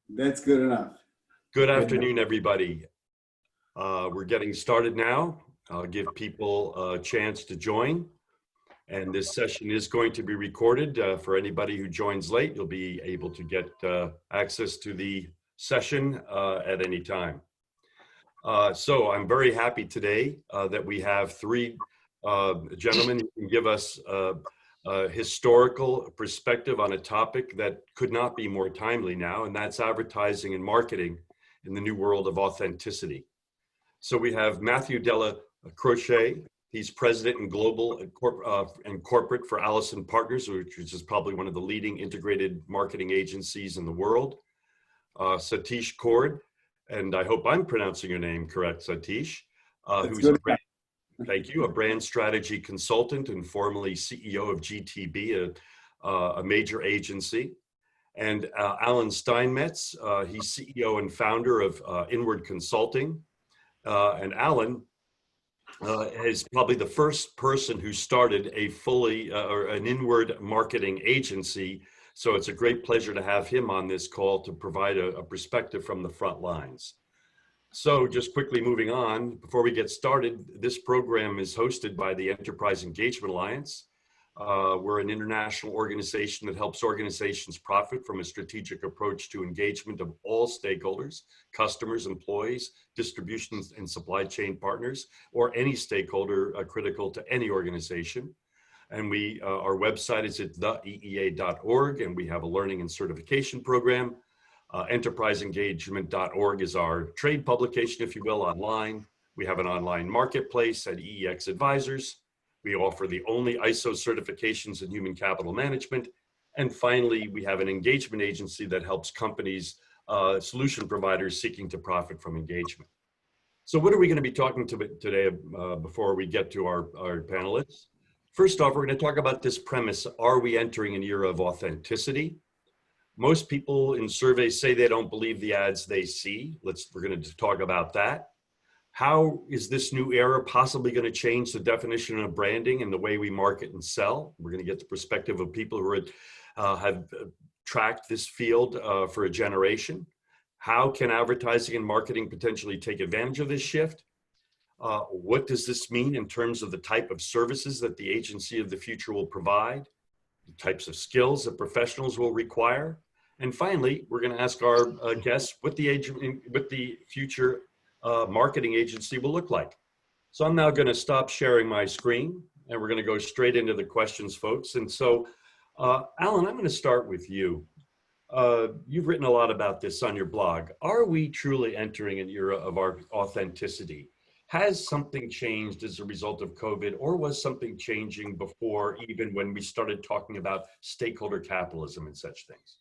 That's good enough. Good afternoon, everybody. We're getting started now. I'll give people a chance to join. And this session is going to be recorded. For anybody who joins late, you'll be able to get access to the session at any time. So I'm very happy today that we have three gentlemen who can give us a historical perspective on a topic that could not be more timely now, and that's advertising and marketing in the new world of authenticity. So we have Matthew Della Croce. He's president and global and corporate for Allison Partners, which is probably one of the leading integrated marketing agencies in the world. Satish Cord, and I hope I'm pronouncing your name correct, Satish, who's a brand strategy consultant and formerly CEO of GTB, a major agency. And Alan Steinmetz, he's CEO and founder of Inward Consulting. And Alan is probably the first person who started a an inward marketing agency. So it's a great pleasure to have him on this call to provide a perspective from the front lines. So just quickly moving on, before we get started, this program is hosted by the Enterprise Engagement Alliance. We're an international organization that helps organizations profit from a strategic approach to engagement of all stakeholders, customers, employees, distribution and supply chain partners, or any stakeholder critical to any organization. And our website is at theeea.org, and we have a learning and certification program. Enterpriseengagement.org is our trade publication, if you will, online. We have an online marketplace at EEX Advisors. We offer the only ISO certifications in human capital management. And finally, we have an engagement agency that helps companies, solution providers seeking to profit from engagement. So what are we going to be talking to today before we get to our panelists? First off, we're going to talk about this premise: are we entering an era of authenticity? Most people in surveys say they don't believe the ads they see. We're going to talk about that. How is this new era possibly going to change the definition of branding and the way we market and sell? We're going to get the perspective of people who have tracked this field for a generation. How can advertising and marketing potentially take advantage of this shift? What does this mean in terms of the type of services that the agency of the future will provide, the types of skills that professionals will require? And finally, we're going to ask our guests what the future marketing agency will look like. So I'm now going to stop sharing my screen, and we're going to go straight into the questions, folks. And so, Alan, I'm going to start with you. You've written a lot about this on your blog. Are we truly entering an era of our authenticity? Has something changed as a result of COVID, or was something changing before, even when we started talking about stakeholder capitalism and such things?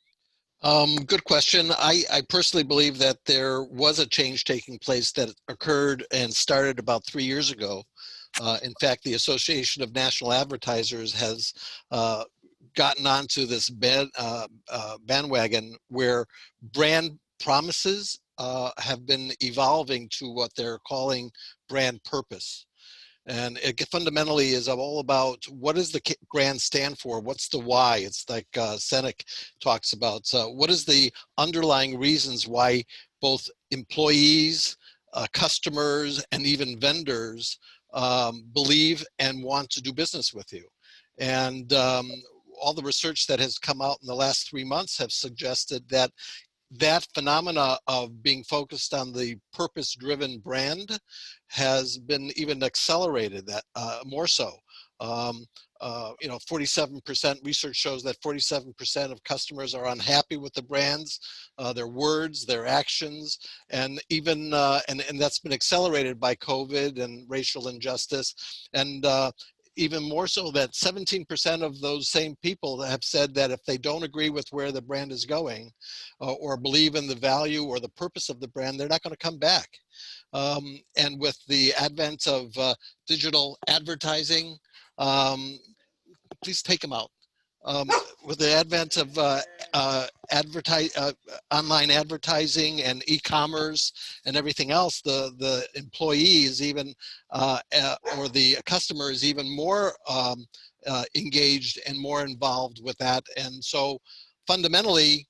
Good question. I personally believe that there was a change taking place that occurred and started about 3 years ago. In fact, the Association of National Advertisers has gotten onto this bandwagon where brand promises have been evolving to what they're calling brand purpose. And it fundamentally is all about what does the brand stand for? What's the why? It's like Seneca talks about. What is the underlying reasons why both employees, customers, and even vendors believe and want to do business with you? And all the research that has come out in the last 3 months have suggested that that phenomena of being focused on the purpose-driven brand has been even accelerated, that more so. 47% research shows that 47% of customers are unhappy with the brands, their words, their actions, and even and that's been accelerated by COVID and racial injustice, and even more so that 17% of those same people have said that if they don't agree with where the brand is going or believe in the value or the purpose of the brand, they're not going to come back. And with the advent of digital advertising, please take them out. With the advent of online advertising and e-commerce and everything else, the employees even or the customer is even more engaged and more involved with that. And so fundamentally,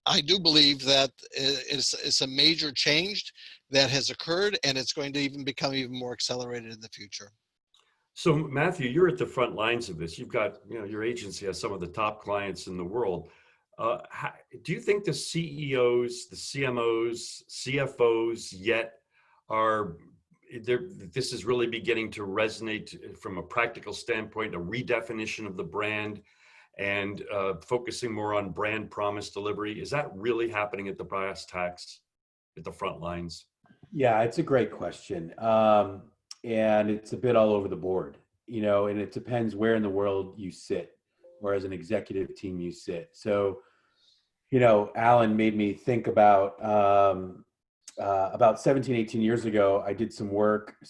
I do believe that it's a major change that has occurred, and it's going to even become even more accelerated in the future. So Matthew, you're at the front lines of this. You've got, your agency has some of the top clients in the world. Do you think the CEOs, the CMOs, CFOs yet are there? This is really beginning to resonate from a practical standpoint, a redefinition of the brand and focusing more on brand promise delivery. Is that really happening at the brass tacks, at the front lines? Yeah, it's a great question. And it's a bit all over the board, and it depends where in the world you sit, or as an executive team you sit. So, Alan made me think about 17, 18 years ago, I did some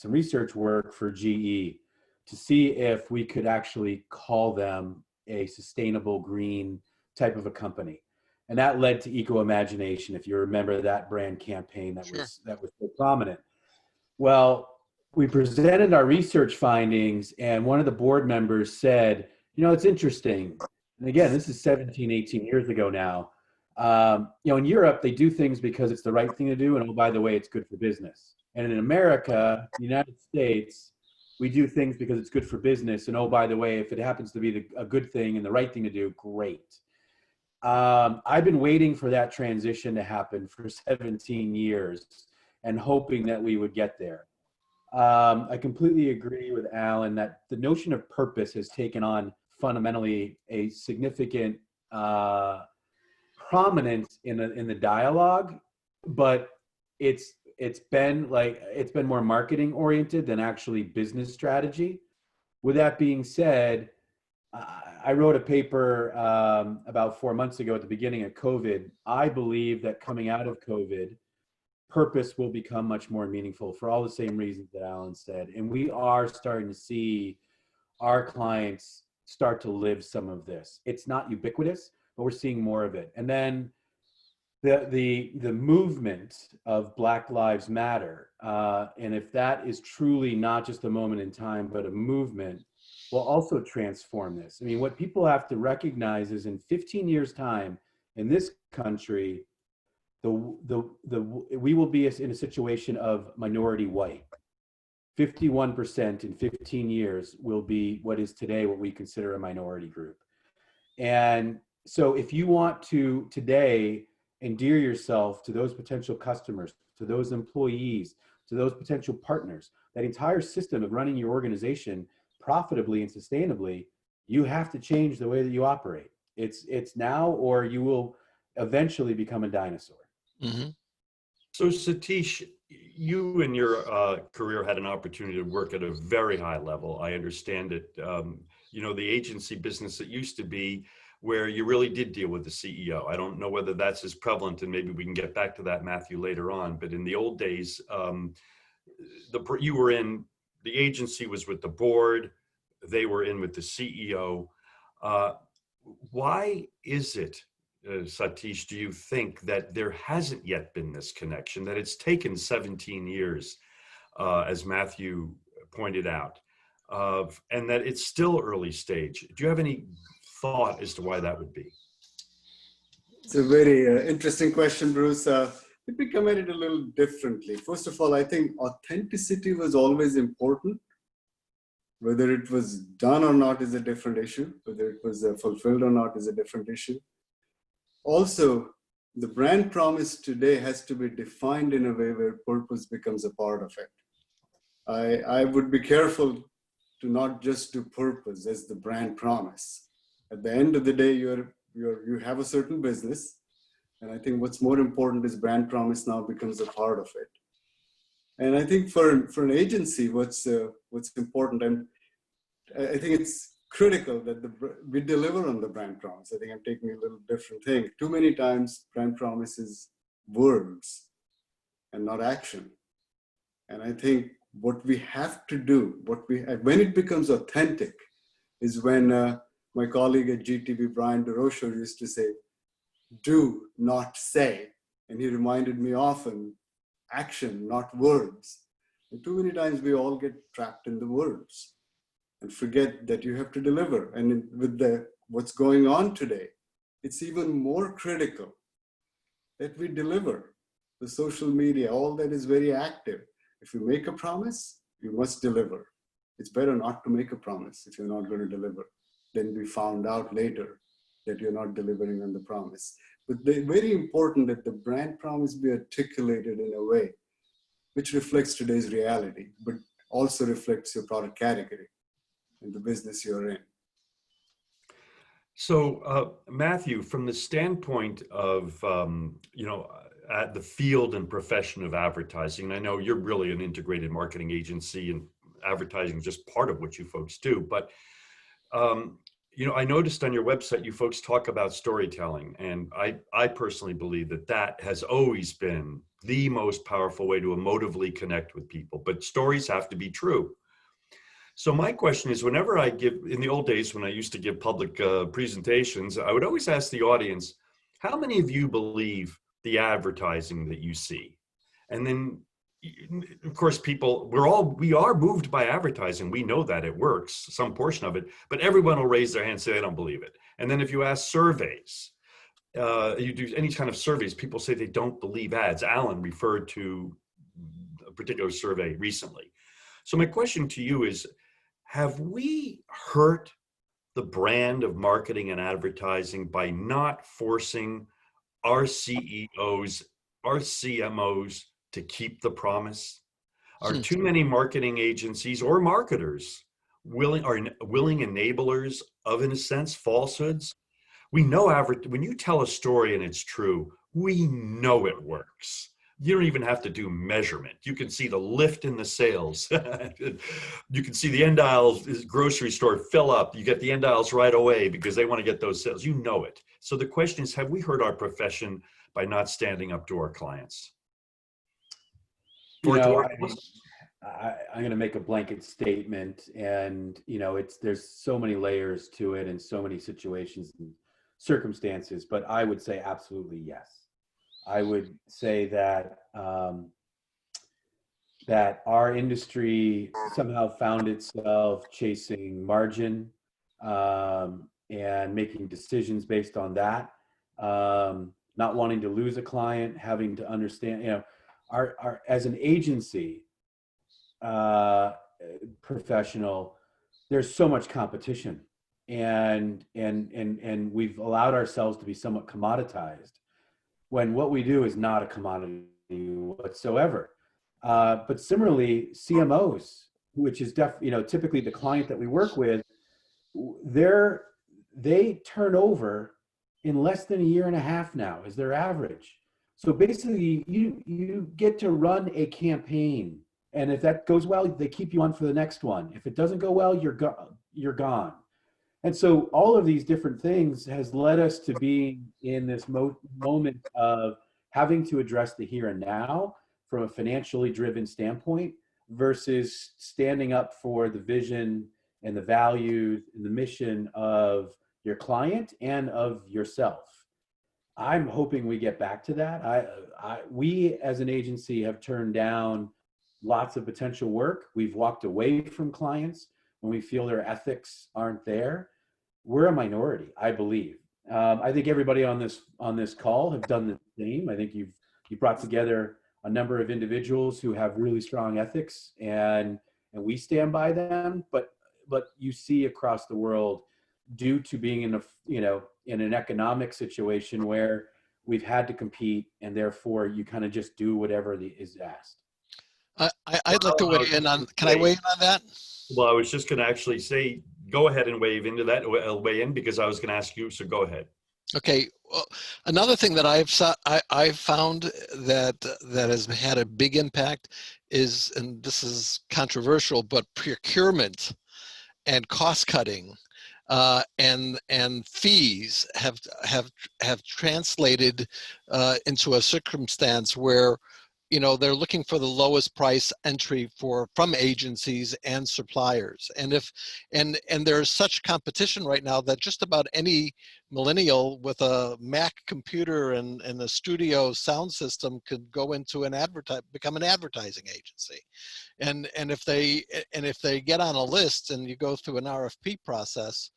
research work for GE to see if we could actually call them a sustainable green type of a company. And that led to Eco Imagination, if you remember that brand campaign that Sure. was so prominent. Well, we presented our research findings, and one of the board members said, it's interesting. And again, this is 17, 18 years ago now. In Europe, they do things because it's the right thing to do. And oh, by the way, it's good for business. And in America, the United States, we do things because it's good for business. And oh, by the way, if it happens to be a good thing and the right thing to do, great. I've been waiting for that transition to happen for 17 years and hoping that we would get there. I completely agree with Alan that the notion of purpose has taken on fundamentally a significant prominence in the dialogue, but it's been more marketing oriented than actually business strategy. With that being said, I wrote a paper about 4 months ago at the beginning of COVID. I believe that coming out of COVID, purpose will become much more meaningful for all the same reasons that Alan said. And we are starting to see our clients start to live some of this. It's not ubiquitous, but we're seeing more of it. And then the movement of Black Lives Matter, and if that is truly not just a moment in time, but a movement, will also transform this. I mean, what people have to recognize is in 15 years' time in this country, we will be in a situation of minority white. 51% in 15 years will be what is today what we consider a minority group. And so if you want to today endear yourself to those potential customers, to those employees, to those potential partners, that entire system of running your organization profitably and sustainably, you have to change the way that you operate. It's now, or you will eventually become a dinosaur. Mm-hmm. So Satish, you in your career had an opportunity to work at a very high level. I understand it. The agency business, it used to be where you really did deal with the CEO. I don't know whether that's as prevalent, and maybe we can get back to that, Matthew, later on. But in the old days, you were in, the agency was with the board, they were in with the CEO. Why is it, Satish, do you think that there hasn't yet been this connection, that it's taken 17 years, as Matthew pointed out, and that it's still early stage? Do you have any thought as to why that would be? It's a very interesting question, Bruce. Let me come at it a little differently. First of all, I think authenticity was always important. Whether it was done or not is a different issue. Whether it was fulfilled or not is a different issue. Also, the brand promise today has to be defined in a way where purpose becomes a part of it. I would be careful to not just do purpose as the brand promise. At the end of the day, you have a certain business, and I think what's more important is brand promise now becomes a part of it. And I think for an agency, what's important, and I think it's critical that we deliver on the brand promise. I think I'm taking a little different thing. Too many times, brand promise is words and not action. And I think what we have to do, when it becomes authentic, is when my colleague at GTB, Brian DeRocher, used to say, "Do not say," and he reminded me often, action, not words. And too many times we all get trapped in the words and forget that you have to deliver. And with what's going on today, it's even more critical that we deliver. The social media, all that is very active. If you make a promise, you must deliver. It's better not to make a promise if you're not going to deliver than be found out later that you're not delivering on the promise. But it's very important that the brand promise be articulated in a way which reflects today's reality, but also reflects your product category and the business you're in. So, Matthew, from the standpoint of, at the field and profession of advertising, and I know you're really an integrated marketing agency and advertising is just part of what you folks do, but, I noticed on your website, you folks talk about storytelling, and I personally believe that that has always been the most powerful way to emotively connect with people, but stories have to be true. So my question is, whenever I give, in the old days when I used to give public presentations, I would always ask the audience, how many of you believe the advertising that you see? And then, of course, we are moved by advertising. We know that it works, some portion of it, but everyone will raise their hand and say, I don't believe it. And then if you ask surveys, you do any kind of surveys, people say they don't believe ads. Alan referred to a particular survey recently. So my question to you is, have we hurt the brand of marketing and advertising by not forcing our CEOs, our CMOs to keep the promise? Are too many marketing agencies or marketers willing enablers of, in a sense, falsehoods? We know when you tell a story and it's true, we know it works. You don't even have to do measurement. You can see the lift in the sales. You can see the end aisles grocery store fill up. You get the end aisles right away because they want to get those sales. You know it. So the question is, have we hurt our profession by not standing up to our clients? I'm going to make a blanket statement, and there's so many layers to it and so many situations and circumstances, but I would say absolutely yes. I would say that that our industry somehow found itself chasing margin and making decisions based on that, not wanting to lose a client, having to understand, our as an agency professional, there's so much competition, and we've allowed ourselves to be somewhat commoditized, when what we do is not a commodity whatsoever. But similarly, CMOs, which is typically the client that we work with, they turn over in less than a year and a half now is their average. So basically, you get to run a campaign, and if that goes well, they keep you on for the next one. If it doesn't go well, you're gone. And so all of these different things has led us to being in this moment of having to address the here and now from a financially driven standpoint versus standing up for the vision and the values and the mission of your client and of yourself. I'm hoping we get back to that. We as an agency have turned down lots of potential work. We've walked away from clients when we feel their ethics aren't there. We're a minority, I believe. I think everybody on this call have done the same. I think you brought together a number of individuals who have really strong ethics, and we stand by them. But you see across the world, due to being in an economic situation where we've had to compete, and therefore you kind of just do whatever is asked. I'd like to weigh in on. Can I weigh in on that? Well, I was just going to actually say, go ahead and weigh in because I was going to ask you. So go ahead. Okay. Well, another thing that I've found that has had a big impact is, and this is controversial, but procurement and cost cutting and fees have translated into a circumstance where they're looking for the lowest price entry from agencies and suppliers. And there's such competition right now that just about any millennial with a Mac computer and a studio sound system could go into become an advertising agency. And if they get on a list and you go through an RFP process,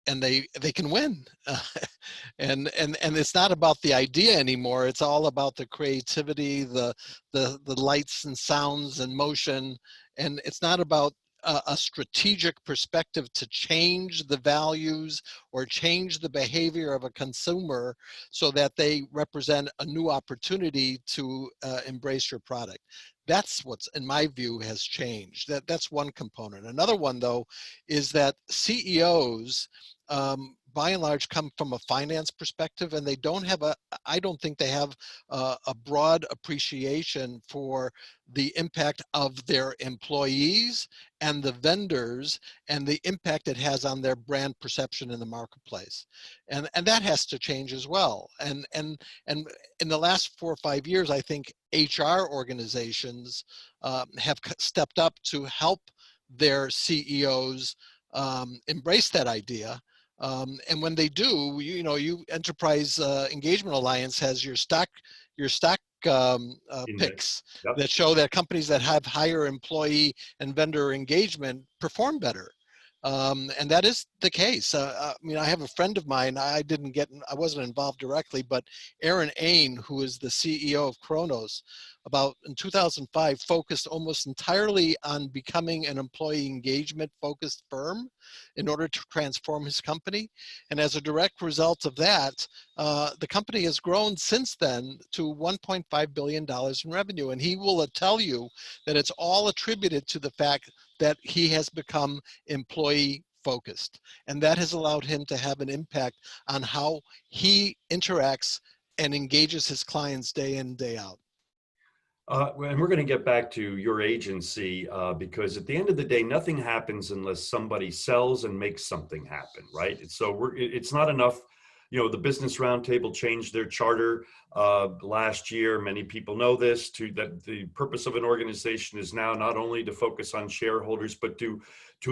and they can win. And it's not about the idea anymore. It's all about the creativity, the lights and sounds and motion. And it's not about a strategic perspective to change the values or change the behavior of a consumer so that they represent a new opportunity to embrace your product. That's what's, in my view, has changed. That's one component. Another one, though, is that CEOs, by and large, come from a finance perspective, and they don't have I don't think they have a broad appreciation for the impact of their employees and the vendors and the impact it has on their brand perception in the marketplace. And that has to change as well. And in the last 4 or 5 years, I think HR organizations have stepped up to help their CEOs embrace that idea. And when they do, you Enterprise Engagement Alliance has your stock picks Yep. that show that companies that have higher employee and vendor engagement perform better. And that is the case. I mean, I have a friend of mine, I wasn't involved directly, but Aaron Ain, who is the CEO of Kronos, in 2005, focused almost entirely on becoming an employee engagement focused firm in order to transform his company. And as a direct result of that, the company has grown since then to $1.5 billion in revenue. And he will tell you that it's all attributed to the fact that he has become employee focused. And that has allowed him to have an impact on how he interacts and engages his clients day in, day out. And we're going to get back to your agency because at the end of the day, nothing happens unless somebody sells and makes something happen, right? So it's not enough. The Business Roundtable changed their charter last year. Many people know this, that the purpose of an organization is now not only to focus on shareholders, but to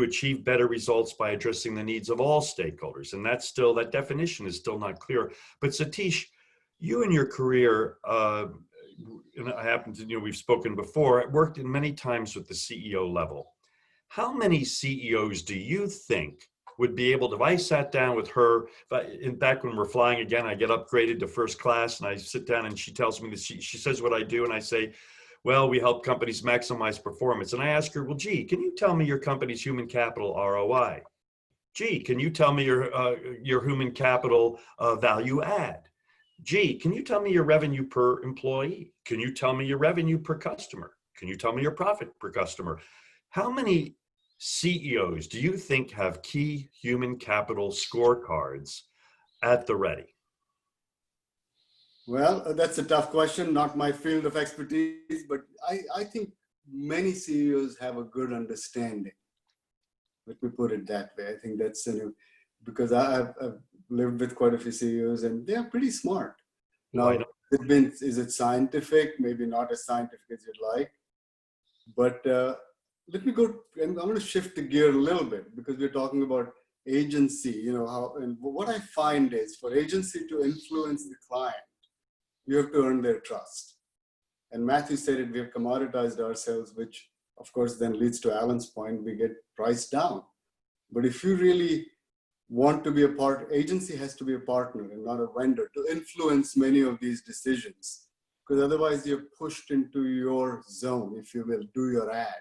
achieve better results by addressing the needs of all stakeholders. And that definition is still not clear. But Satish, you in your career, and I happen to, we've spoken before, I worked in many times with the CEO level. How many CEOs do you think would be able to, if I sat down with her, back when we're flying again, I get upgraded to first class and I sit down and she tells me that she says what I do and I say, well, we help companies maximize performance. And I ask her, well, gee, can you tell me your company's human capital ROI? Gee, can you tell me your human capital value add? Gee, can you tell me your revenue per employee? Can you tell me your revenue per customer? Can you tell me your profit per customer? How many CEOs do you think have key human capital scorecards at the ready? Well, that's a tough question, not my field of expertise, but I think many CEOs have a good understanding. Let me put it that way. I think that's because I've lived with quite a few CEOs and they're pretty smart. Now, is it scientific? Maybe not as scientific as you'd like, but let me go, I'm going to shift the gear a little bit because we're talking about agency, and what I find is for agency to influence the client, you have to earn their trust. And Matthew said it, we have commoditized ourselves, which of course then leads to Alan's point, we get priced down. But if you really want to be a part, agency has to be a partner and not a vendor to influence many of these decisions, because otherwise you're pushed into your zone, if you will, do your ad.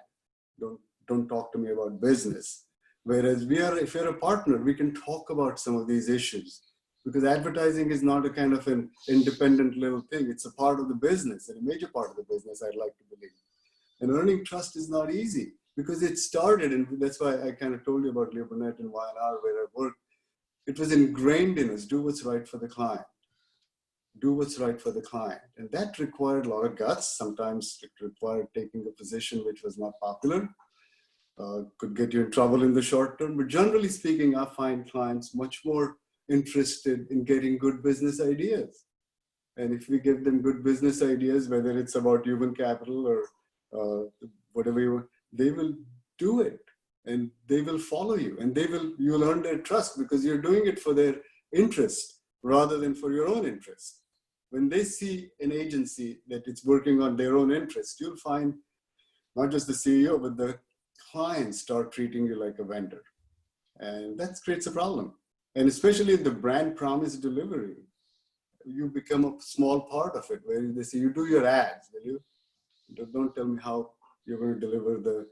Don't talk to me about business. Whereas if you're a partner, we can talk about some of these issues because advertising is not a kind of an independent little thing. It's a part of the business and a major part of the business, I'd like to believe. And earning trust is not easy because it started, and that's why I kind of told you about Leo Burnett and Y&R where I worked. It was ingrained in us, do what's right for the client. Do what's right for the client. And that required a lot of guts. Sometimes it required taking a position which was not popular, could get you in trouble in the short term. But generally speaking, I find clients much more interested in getting good business ideas. And if we give them good business ideas, whether it's about human capital or whatever you want, they will do it and they will follow you and you'll earn their trust because you're doing it for their interest rather than for your own interest. When they see an agency that it's working on their own interest, you'll find not just the CEO, but the clients start treating you like a vendor. And that creates a problem. And especially the brand promise delivery, you become a small part of it, where they say, you do your ads, will you? Don't tell me how you're going to deliver the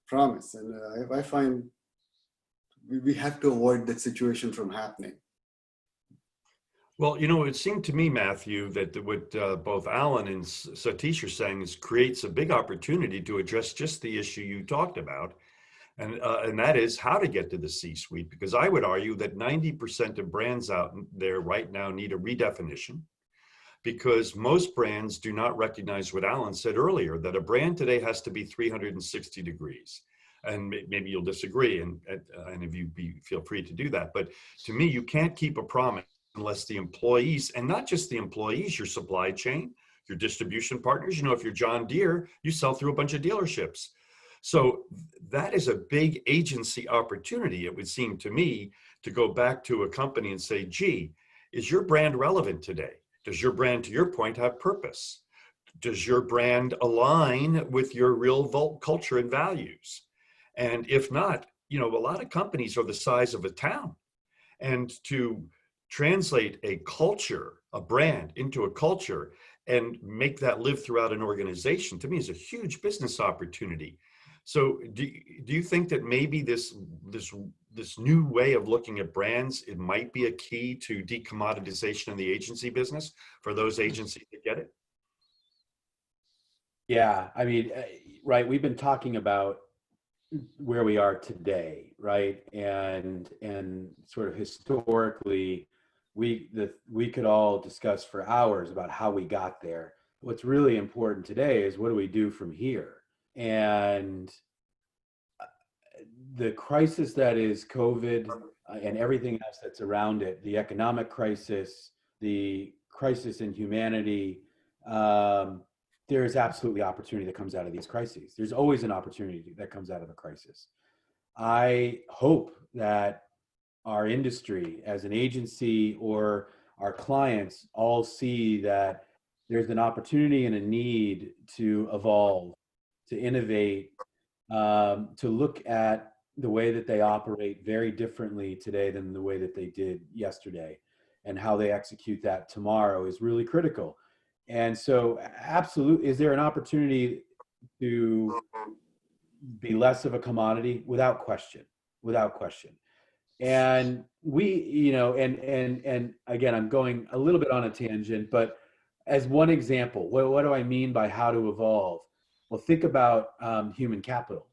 promise. And I find we have to avoid that situation from happening. Well, it seemed to me, Matthew, that what both Alan and Satish are saying is creates a big opportunity to address just the issue you talked about. And that is how to get to the C-suite, because I would argue that 90% of brands out there right now need a redefinition, because most brands do not recognize what Alan said earlier, that a brand today has to be 360 degrees. And maybe you'll disagree, and if you feel free to do that. But to me, you can't keep a promise unless the employees, and not just the employees, your supply chain, your distribution partners, if you're John Deere, you sell through a bunch of dealerships. So that is a big agency opportunity, it would seem to me, to go back to a company and say, gee, is your brand relevant today? Does your brand, to your point, have purpose? Does your brand align with your real culture and values? And if not, a lot of companies are the size of a town. And to translate a culture, a brand, into a culture and make that live throughout an organization, to me, is a huge business opportunity. So do you think that maybe this new way of looking at brands, it might be a key to decommoditization in the agency business for those agencies that get it? Yeah, I mean, right. We've been talking about where we are today, right? And sort of historically, we could all discuss for hours about how we got there. What's really important today is what do we do from here? And the crisis that is COVID and everything else that's around it, the economic crisis, the crisis in humanity, there is absolutely opportunity that comes out of these crises. There's always an opportunity that comes out of a crisis. I hope that our industry as an agency or our clients all see that there's an opportunity and a need to evolve, to innovate, to look at the way that they operate very differently today than the way that they did yesterday, and how they execute that tomorrow is really critical. And so absolutely, is there an opportunity to be less of a commodity? Without question, without question. And we, and again, I'm going a little bit on a tangent, but as one example, what do I mean by how to evolve? Well, think about human capital,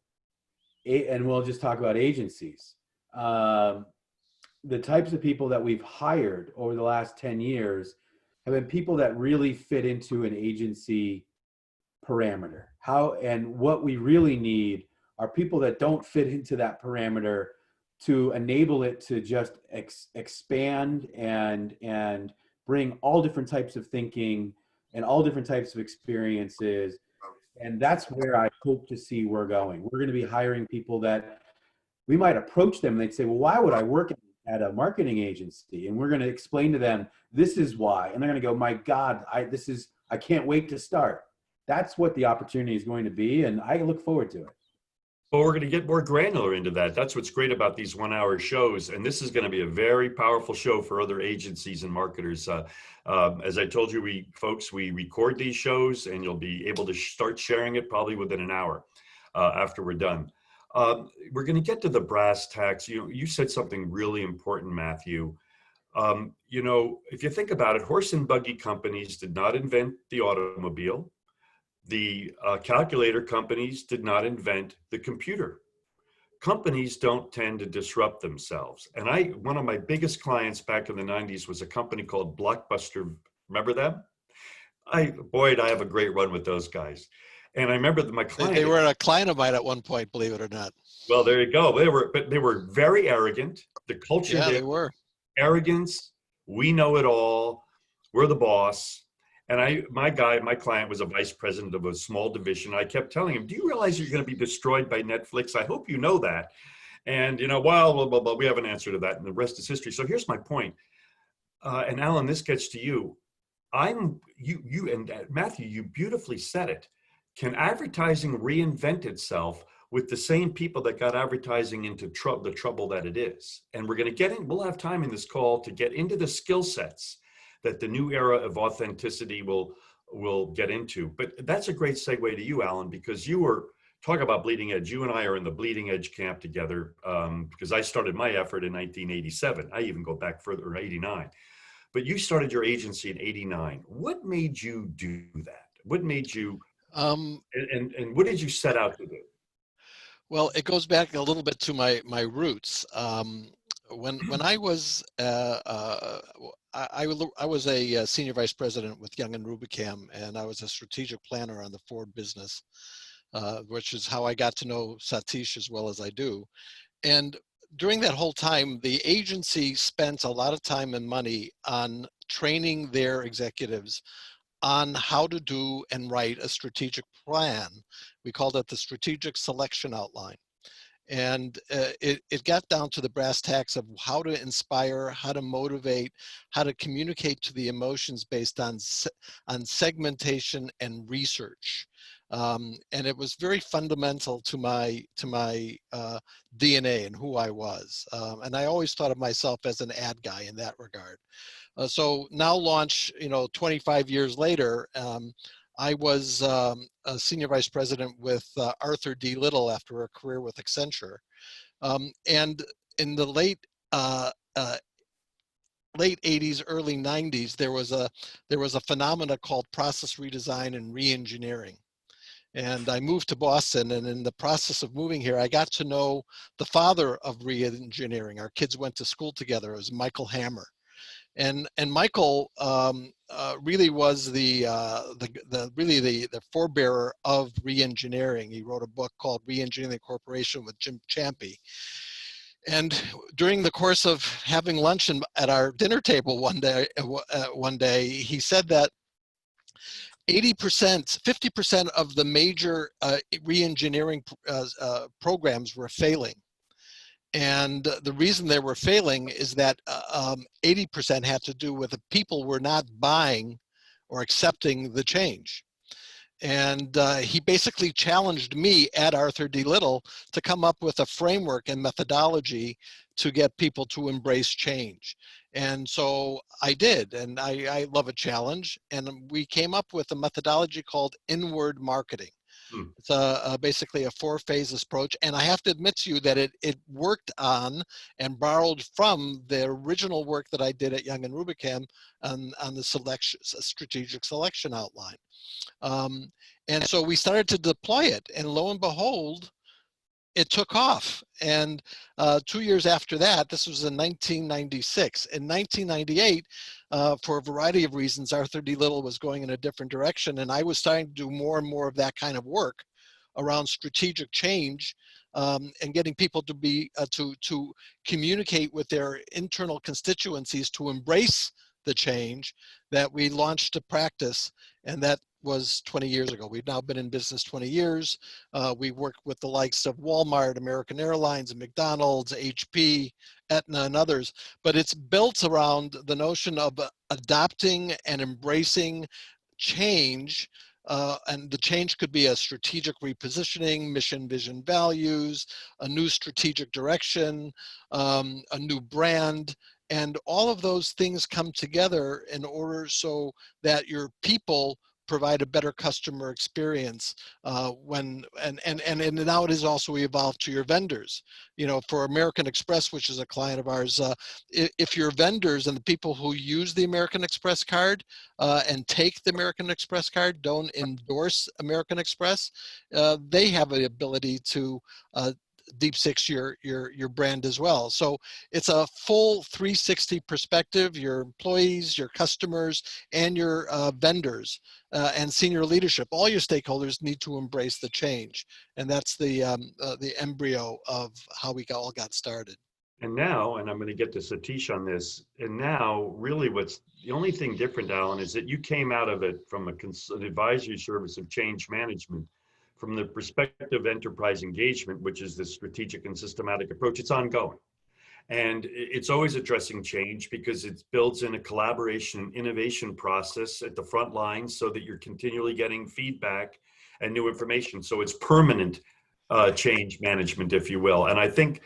and we'll just talk about agencies. The types of people that we've hired over the last 10 years have been people that really fit into an agency parameter. And what we really need are people that don't fit into that parameter, to enable it to just expand and bring all different types of thinking and all different types of experiences. And that's where I hope to see we're going. We're going to be hiring people that we might approach them and they'd say, well, why would I work at a marketing agency? And we're going to explain to them, this is why. And they're going to go, my God, I can't wait to start. That's what the opportunity is going to be. And I look forward to it. Well, we're going to get more granular into that. That's what's great about these 1-hour shows. And this is going to be a very powerful show for other agencies and marketers. As I told you, we record these shows, and you'll be able to start sharing it probably within an hour after we're done. We're going to get to the brass tacks. You said something really important, Matthew. If you think about it, horse and buggy companies did not invent the automobile. The calculator companies did not invent the computer. Companies don't tend to disrupt themselves. And one of my biggest clients back in the 90s was a company called Blockbuster. Remember them? I have a great run with those guys. And I remember that my client— They were a client of mine at one point, believe it or not. Well, there you go. They were very arrogant. The culture, yeah, they were arrogance. We know it all. We're the boss. And my client was a vice president of a small division. I kept telling him, do you realize you're going to be destroyed by Netflix? I hope you know that. And, well, we have an answer to that, and the rest is history. So here's my point. And Alan, this gets to you. You and Matthew, you beautifully said it. Can advertising reinvent itself with the same people that got advertising into the trouble that it is. And we're going to get in, we'll have time in this call to get into the skill sets that the new era of authenticity will get into. But that's a great segue to you, Alan, because you were talking about bleeding edge. You and I are in the bleeding edge camp together, because I started my effort in 1987. I even go back further, 89. But you started your agency in 89. What made you do that? What made you, and what did you set out to do? Well, it goes back a little bit to my roots. When I was I was a senior vice president with Young and Rubicam, and I was a strategic planner on the Ford business, which is how I got to know Satish as well as I do. And during that whole time, the agency spent a lot of time and money on training their executives on how to do and write a strategic plan. We called it the strategic selection outline. And it got down to the brass tacks of how to inspire, how to motivate, how to communicate to the emotions based on segmentation and research. And it was very fundamental to my DNA and who I was. And I always thought of myself as an ad guy in that regard. So now launch, 25 years later, I was a senior vice president with Arthur D. Little after a career with Accenture. And in the late 80s, early 90s, there was a phenomena called process redesign and re-engineering. And I moved to Boston, and in the process of moving here, I got to know the father of re-engineering. Our kids went to school together. It was Michael Hammer. And Michael really was the forebearer of re-engineering. He wrote a book called Re-Engineering the Corporation with Jim Champy. And during the course of having lunch at our dinner table one day, he said that 50% of the major re-engineering programs were failing. And the reason they were failing is that 80% had to do with the people were not buying or accepting the change. And he basically challenged me at Arthur D. Little to come up with a framework and methodology to get people to embrace change. And so I did, and I love a challenge. And we came up with a methodology called inward marketing. It's basically a 4-phase approach. And I have to admit to you that it worked on and borrowed from the original work that I did at Young and Rubicam on the strategic selection outline. And so we started to deploy it, and lo and behold, it took off. And 2 years after that, this was in 1996. In 1998, for a variety of reasons, Arthur D. Little was going in a different direction, and I was starting to do more and more of that kind of work around strategic change, and getting people to be to communicate with their internal constituencies to embrace the change, that we launched a practice, and that was 20 years ago. We've now been in business 20 years. We worked with the likes of Walmart, American Airlines, McDonald's, HP, Aetna, and others. But it's built around the notion of adopting and embracing change. And the change could be a strategic repositioning, mission, vision, values, a new strategic direction, a new brand. And all of those things come together in order so that your people provide a better customer experience and now it has also evolved to your vendors. For American Express, which is a client of ours, if your vendors and the people who use the American Express card and take the American Express card don't endorse American Express, they have the ability to deep six your brand as well. So it's a full 360 perspective. Your employees, your customers, and your vendors and senior leadership, all your stakeholders need to embrace the change. And that's the embryo of how we all got started. And now, and I'm going to get to Satish on this, and now really what's the only thing different, Alan, is that you came out of it from an advisory service of change management, from the perspective of enterprise engagement, which is the strategic and systematic approach. It's ongoing. And it's always addressing change because it builds in a collaboration and innovation process at the front lines so that you're continually getting feedback and new information. So it's permanent change management, if you will. And I think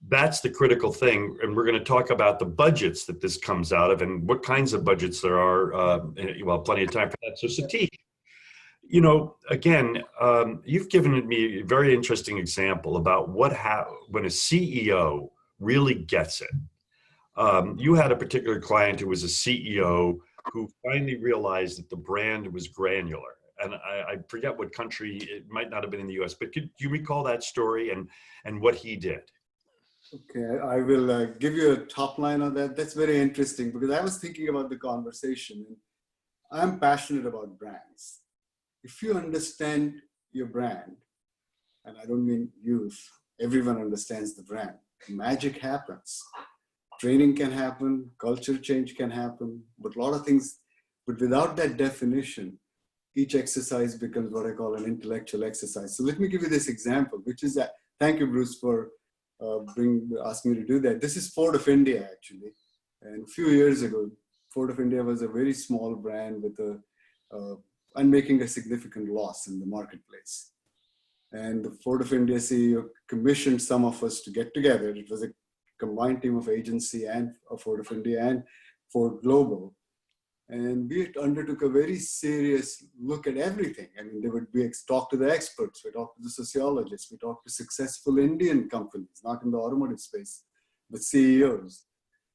that's the critical thing. And we're going to talk about the budgets that this comes out of and what kinds of budgets there are. Well, plenty of time for that. So Satish, you know, again, you've given me a very interesting example about when a CEO really gets it. You had a particular client who was a CEO who finally realized that the brand was granular. And I forget what country, it might not have been in the US, but could you recall that story and what he did? Okay, I will give you a top line on that. That's very interesting because I was thinking about the conversation. And I'm passionate about brands. If you understand your brand, and I don't mean you, everyone understands the brand, magic happens. Training can happen, culture change can happen, but a lot of things, but without that definition, each exercise becomes what I call an intellectual exercise. So let me give you this example, which is that, thank you, Bruce, for asking me to do that. This is Ford of India, actually. And a few years ago, Ford of India was a very small brand with and making a significant loss in the marketplace. And the Ford of India CEO commissioned some of us to get together. It was a combined team of agency and Ford of India and Ford Global. And we undertook a very serious look at everything. I mean, we talk to the experts, we talk to the sociologists, we talk to successful Indian companies, not in the automotive space, but CEOs.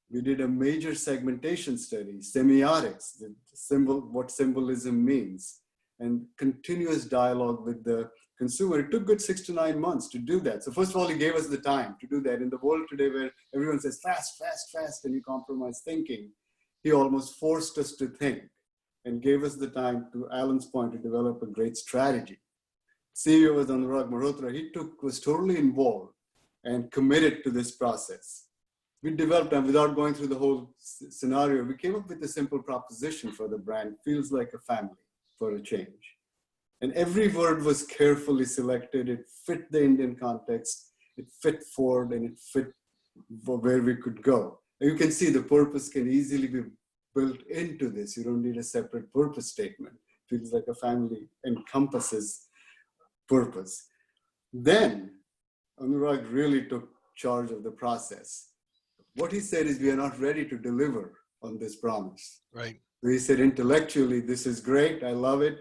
We did a major segmentation study, semiotics, what symbolism means, and continuous dialogue with the consumer. It took good 6 to 9 months to do that. So first of all, he gave us the time to do that. In the world today where everyone says fast, fast, fast, and you compromise thinking, he almost forced us to think and gave us the time, to Alan's point, to develop a great strategy. CEO was Anurag Malhotra. He was totally involved and committed to this process. We developed, and without going through the whole scenario, we came up with a simple proposition for the brand, feels like a family for a change. And every word was carefully selected. It fit the Indian context, it fit Ford, and it fit for where we could go. And you can see the purpose can easily be built into this. You don't need a separate purpose statement. It feels like a family encompasses purpose. Then Anurag really took charge of the process. What he said is, we are not ready to deliver on this promise. Right. So he said, intellectually, this is great. I love it.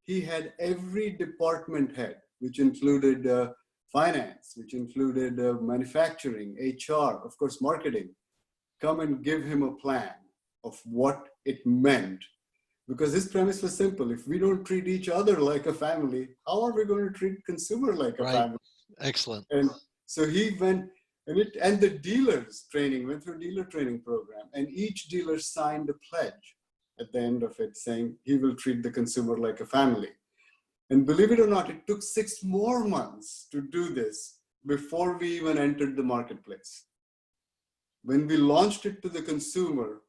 He had every department head, which included finance, which included manufacturing, HR, of course, marketing, come and give him a plan of what it meant. Because his premise was simple. If we don't treat each other like a family, how are we going to treat consumer like a family? Excellent. And so he went, and the dealers training, went through a dealer training program, and each dealer signed a pledge at the end of it saying he will treat the consumer like a family. And believe it or not, it took 6 more months to do this before we even entered the marketplace. When we launched it to the consumer,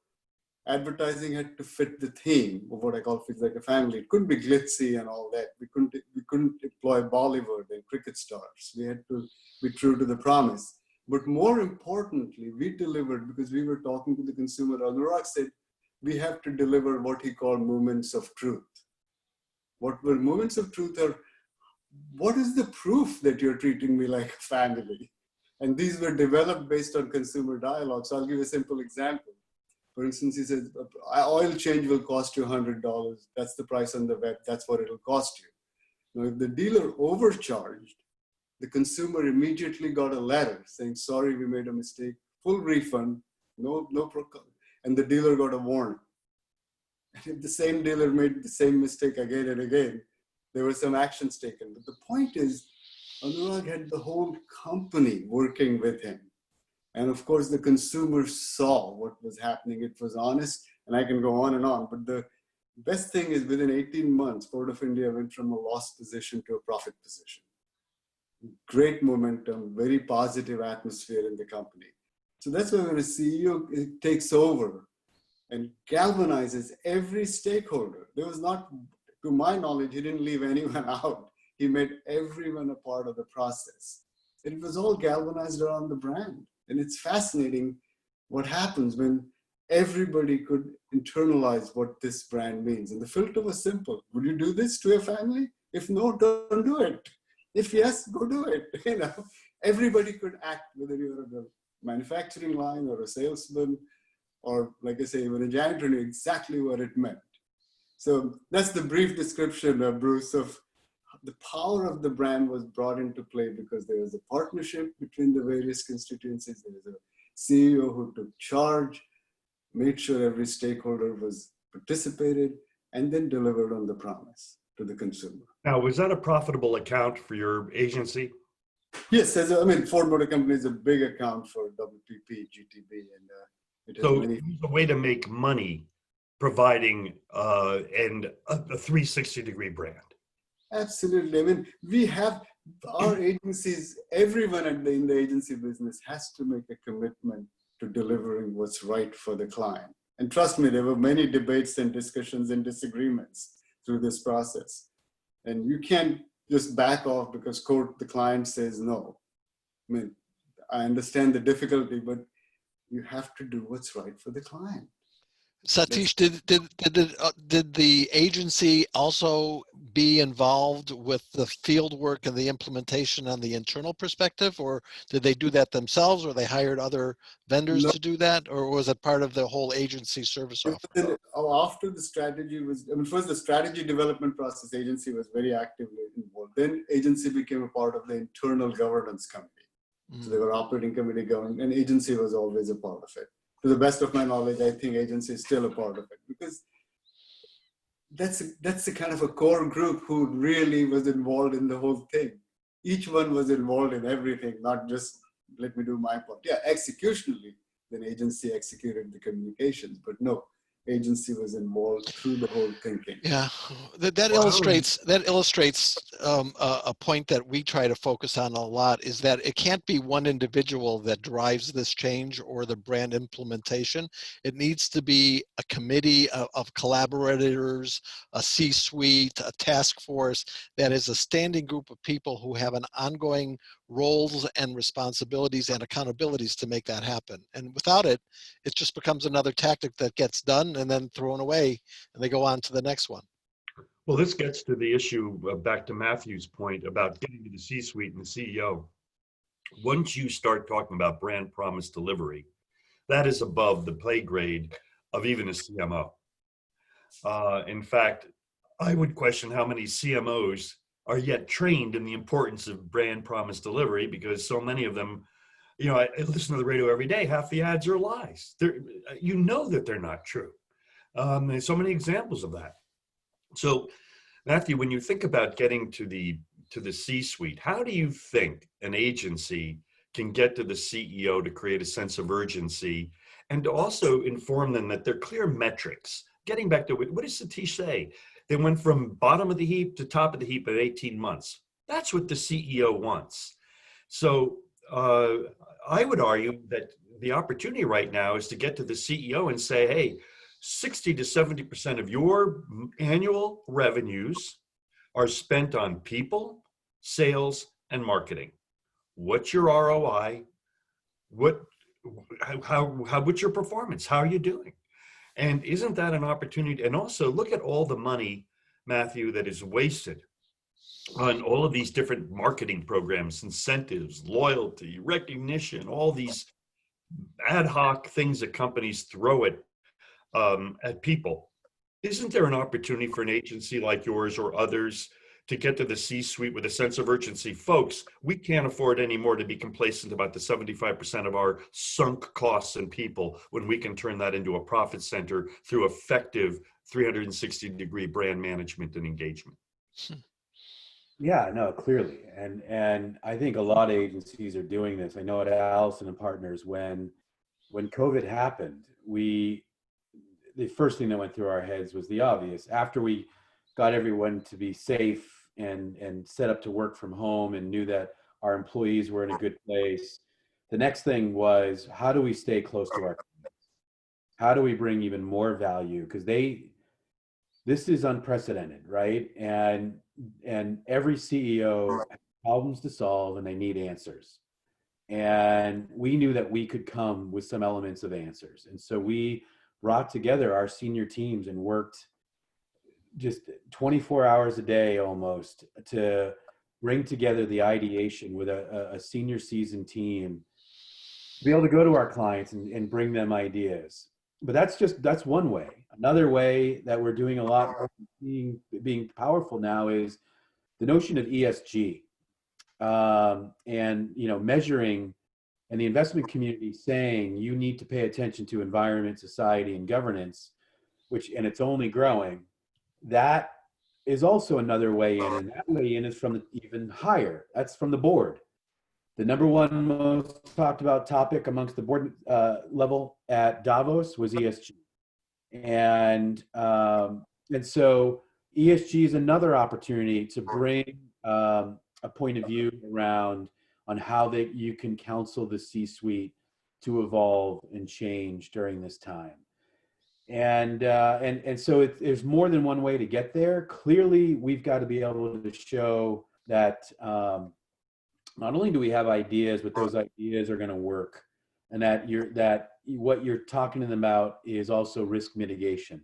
advertising had to fit the theme of what I call feels like a family. It couldn't be glitzy and all that. We couldn't employ Bollywood and cricket stars. We had to be true to the promise. But more importantly, we delivered because we were talking to the consumer. Anurag said, we have to deliver what he called moments of truth. What were moments of truth are, what is the proof that you're treating me like a family? And these were developed based on consumer dialogue. So I'll give a simple example. For instance, he says, oil change will cost you $100. That's the price on the web. That's what it'll cost you. Now, if the dealer overcharged, the consumer immediately got a letter saying, sorry, we made a mistake, full refund, and the dealer got a warning. And if the same dealer made the same mistake again and again, there were some actions taken. But the point is, Anurag had the whole company working with him. And of course, the consumer saw what was happening. It was honest, and I can go on. But the best thing is within 18 months, Ford of India went from a loss position to a profit position. Great momentum, very positive atmosphere in the company. So that's why when a CEO takes over and galvanizes every stakeholder, there was not, to my knowledge, he didn't leave anyone out. He made everyone a part of the process. It was all galvanized around the brand. And it's fascinating what happens when everybody could internalize what this brand means. And the filter was simple. Would you do this to your family? If no, don't do it. If yes, go do it. Everybody could act, whether you're the manufacturing line or a salesman, or like I say, even a janitor knew exactly what it meant. So that's the brief description, Bruce, of the power of the brand was brought into play because there was a partnership between the various constituencies. There was a CEO who took charge, made sure every stakeholder was participated, and then delivered on the promise to the consumer. Now, was that a profitable account for your agency? Yes, Ford Motor Company is a big account for WPP, GTB, and it has So many. it was a way to make money providing a 360-degree brand. Absolutely. We have our agencies, everyone in the agency business has to make a commitment to delivering what's right for the client. And trust me, there were many debates and discussions and disagreements through this process. And you can't just back off because, quote, the client says no. I understand the difficulty, but you have to do what's right for the client. Satish, did the agency also be involved with the field work and the implementation on the internal perspective, or did they do that themselves, or they hired other vendors to do that, or was it part of the whole agency service offering? After the strategy was, first the strategy development process, agency was very actively involved. Then agency became a part of the internal governance committee. So they were operating committee governance, and agency was always a part of it. To the best of my knowledge, I think agency is still a part of it because that's the kind of a core group who really was involved in the whole thing. Each one was involved in everything, not just let me do my part. Yeah, executionally, then agency executed the communications, but no, agency was involved through the whole thinking. Yeah, that illustrates a point that we try to focus on a lot, is that it can't be one individual that drives this change or the brand implementation. It needs to be a committee of collaborators, a C-suite, a task force that is a standing group of people who have an ongoing roles and responsibilities and accountabilities to make that happen. And without it, it just becomes another tactic that gets done and then thrown away, and they go on to the next one. Well, this gets to the issue, back to Matthew's point about getting to the C-suite and the CEO. Once you start talking about brand promise delivery, that is above the pay grade of even a CMO. In fact, I would question how many CMOs are yet trained in the importance of brand promise delivery, because so many of them, I listen to the radio every day, half the ads are lies. You know that they're not true. There's so many examples of that. So, Matthew, when you think about getting to the C-suite, how do you think an agency can get to the CEO to create a sense of urgency and to also inform them that they're clear metrics? Getting back to what does Satish say? They went from bottom of the heap to top of the heap in 18 months. That's what the CEO wants. So I would argue that the opportunity right now is to get to the CEO and say, hey, 60 to 70% of your annual revenues are spent on people, sales, and marketing. What's your ROI? What's your performance? How are you doing? And isn't that an opportunity? And also look at all the money, Matthew, that is wasted on all of these different marketing programs, incentives, loyalty, recognition, all these ad hoc things that companies throw at people. Isn't there an opportunity for an agency like yours or others to get to the C-suite with a sense of urgency? Folks, we can't afford anymore to be complacent about the 75% of our sunk costs and people when we can turn that into a profit center through effective 360-degree brand management and engagement. Yeah, no, clearly. And I think a lot of agencies are doing this. I know at Allison and Partners, when COVID happened, the first thing that went through our heads was the obvious. After we got everyone to be safe and set up to work from home and knew that our employees were in a good place, the next thing was, how do we stay close to our clients? How do we bring even more value? Because this is unprecedented, right? And every CEO has problems to solve and they need answers. And we knew that we could come with some elements of answers. And so we brought together our senior teams and worked just 24 hours a day almost to bring together the ideation with a senior seasoned team to be able to go to our clients and bring them ideas. But that's one way. Another way that we're doing a lot more being powerful now is the notion of ESG, and measuring, and the investment community saying you need to pay attention to environment, society, and governance, and it's only growing. That is also another way in, and that way in is from even higher. That's from the board. The number one most talked about topic amongst the board level at Davos was ESG, and so ESG is another opportunity to bring a point of view around on how you can counsel the C-suite to evolve and change during this time. And so there's more than one way to get there. Clearly, we've got to be able to show that not only do we have ideas, but those ideas are going to work, and that what you're talking to them about is also risk mitigation.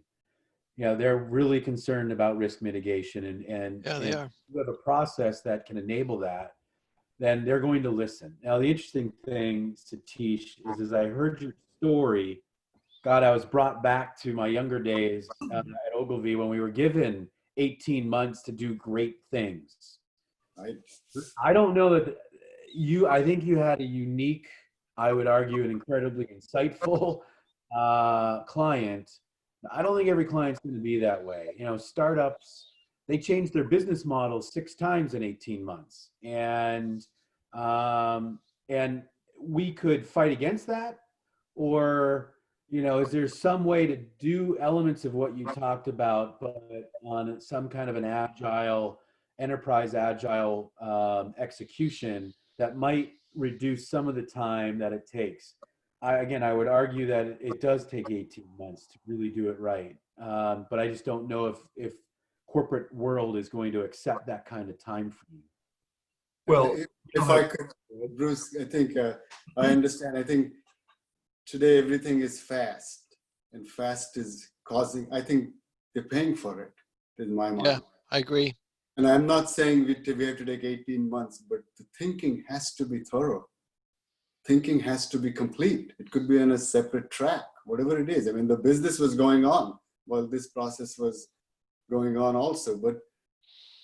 They're really concerned about risk mitigation, and they are. if you have a process that can enable that, then they're going to listen. Now, the interesting thing, Satish, is as I heard your story, God, I was brought back to my younger days at Ogilvy when we were given 18 months to do great things. I don't know that I think you had a unique, I would argue, an incredibly insightful client. I don't think every client's going to be that way. Startups, they changed their business model 6 times in 18 months. And we could fight against that, or, is there some way to do elements of what you talked about, but on some kind of an enterprise agile execution that might reduce some of the time that it takes? I would argue that it does take 18 months to really do it right. But I just don't know if corporate world is going to accept that kind of time frame. Well, if I could, Bruce, I think I understand. I think today everything is fast, and fast is causing, I think they're paying for it, in my mind. Yeah, I agree. And I'm not saying we have to take 18 months, but the thinking has to be thorough. Thinking has to be complete. It could be on a separate track, whatever it is. I mean, the business was going on while this process was going on also. But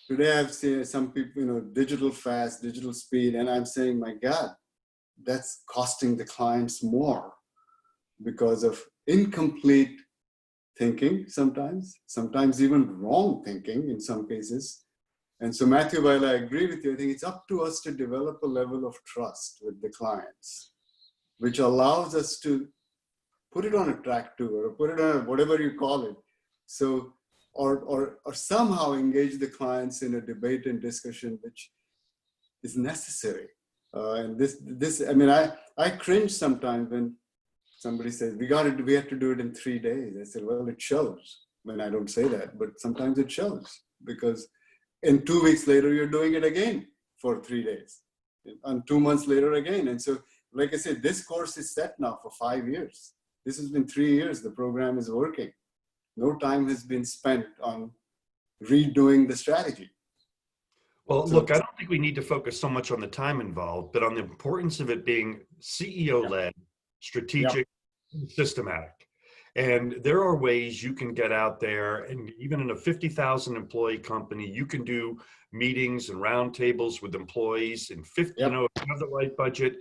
today I've seen some people, digital fast, digital speed, and I'm saying, my God, that's costing the clients more because of incomplete thinking sometimes even wrong thinking in some cases. And so, Matthew, while I agree with you, I think it's up to us to develop a level of trust with the clients, which allows us to put it on a track tour or put it on whatever you call it. So, or somehow engage the clients in a debate and discussion, which is necessary. And I cringe sometimes when somebody says, we have to do it in 3 days. I said, well, it shows. When I don't say that, but sometimes it shows, because and 2 weeks later, you're doing it again for 3 days, and 2 months later again. And so, like I said, this course is set now for 5 years. This has been 3 years. The program is working. No time has been spent on redoing the strategy. Well, look, I don't think we need to focus so much on the time involved, but on the importance of it being CEO-led, strategic, systematic. And there are ways you can get out there, and even in a 50,000 employee company, you can do meetings and roundtables with employees and if you have the right budget.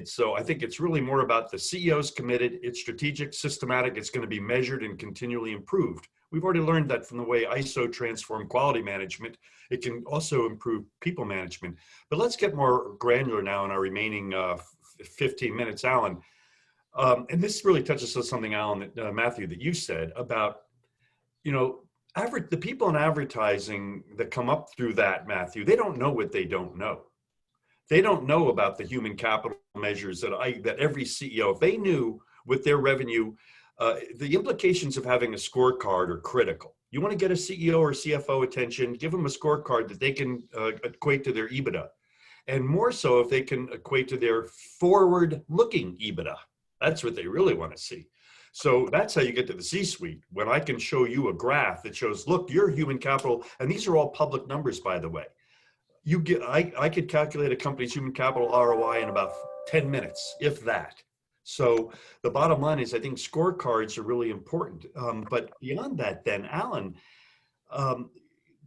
So I think it's really more about the CEO's committed, it's strategic, systematic, it's going to be measured and continually improved. We've already learned that from the way ISO transformed quality management. It can also improve people management. But let's get more granular now in our remaining 15 minutes, Alan. And this really touches on something, Alan, Matthew, that you said about, the people in advertising that come up through that, Matthew, they don't know what they don't know. They don't know about the human capital measures that every CEO, if they knew with their revenue, the implications of having a scorecard are critical. You want to get a CEO or CFO attention, give them a scorecard that they can equate to their EBITDA. And more so if they can equate to their forward-looking EBITDA. That's what they really want to see. So that's how you get to the C-suite, when I can show you a graph that shows, look, your human capital, and these are all public numbers, by the way. you get, I could calculate a company's human capital ROI in about 10 minutes, if that. So the bottom line is I think scorecards are really important. But beyond that then, Alan, um,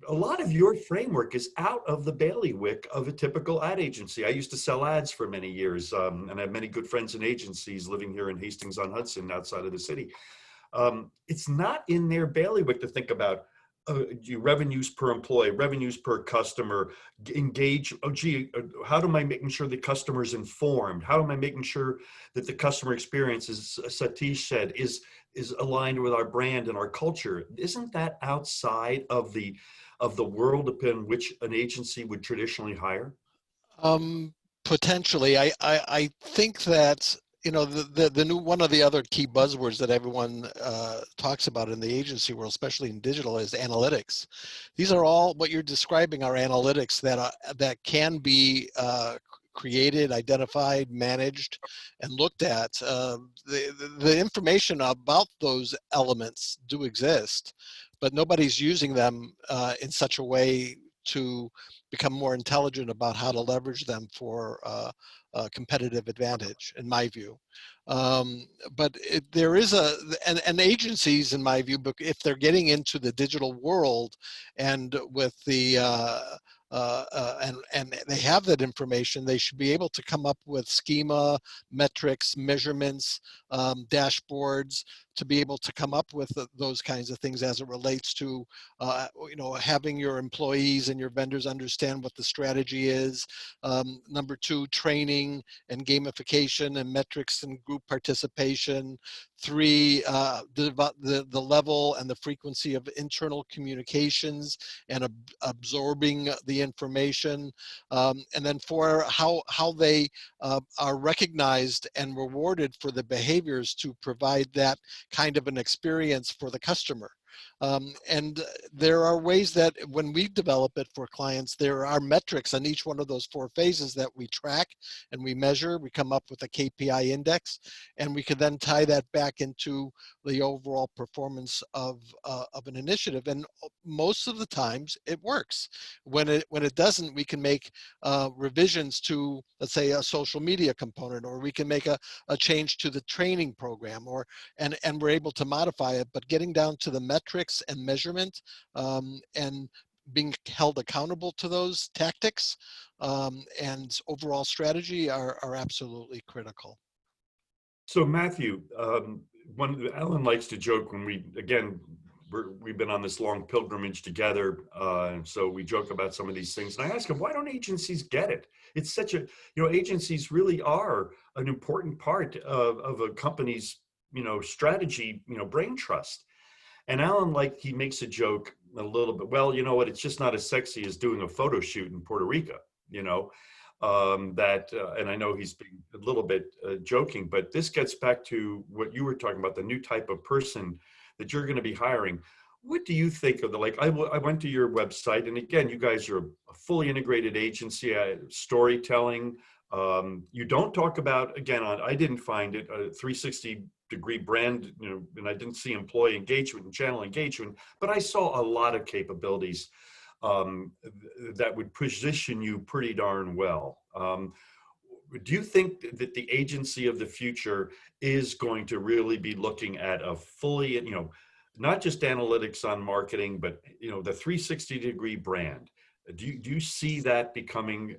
a lot of your framework is out of the bailiwick of a typical ad agency. I used to sell ads for many years, and I have many good friends in agencies living here in Hastings-on-Hudson outside of the city. It's not in their bailiwick to think about revenues per employee, revenues per customer, engage, how am I making sure the customer's informed? How am I making sure that the customer experience, as Satish said, is aligned with our brand and our culture? Isn't that outside of the world upon which an agency would traditionally hire? Potentially, I think that, you know, the new, one of the other key buzzwords that everyone talks about in the agency world, especially in digital, is analytics. These are all, what you're describing are analytics that can be created, identified, managed, and looked at. The information about those elements do exist, but nobody's using them in such a way to become more intelligent about how to leverage them for competitive advantage, in my view. But there is and agencies, in my view, if they're getting into the digital world and with the and they have that information, they should be able to come up with schema, metrics, measurements, dashboards, to be able to come up with those kinds of things as it relates to, you know, having your employees and your vendors understand what the strategy is. Number two, training and gamification and metrics and group participation. Three, the level and the frequency of internal communications and absorbing the information. And then four, how they are recognized and rewarded for the behaviors to provide that kind of an experience for the customer. And there are ways that when we develop it for clients, there are metrics on each one of those four phases that we track and we measure. We come up with a KPI index, and we can then tie that back into the overall performance of an initiative. And most of the times it works. When it doesn't, we can make revisions to, let's say, a social media component, or we can make a change to the training program, or and we're able to modify it. But getting down to the metrics and measurement, and being held accountable to those tactics and overall strategy are absolutely critical. So Matthew, Alan likes to joke when we've been on this long pilgrimage together, so we joke about some of these things. And I ask him, why don't agencies get it? It's such a, you know, agencies really are an important part of a company's, you know, strategy, you know, brain trust. And Alan, like, he makes a joke a little bit, well, you know what, it's just not as sexy as doing a photo shoot in Puerto Rico, you know, and I know he's being a little bit joking, but this gets back to what you were talking about, the new type of person that you're going to be hiring. What do you think of I went to your website, and again, you guys are a fully integrated agency, storytelling. You don't talk about, again, I didn't find it, a 360-degree brand, you know, and I didn't see employee engagement and channel engagement, but I saw a lot of capabilities that would position you pretty darn well. Do you think that the agency of the future is going to really be looking at a fully, you know, not just analytics on marketing, but, you know, the 360-degree brand? Do you see that becoming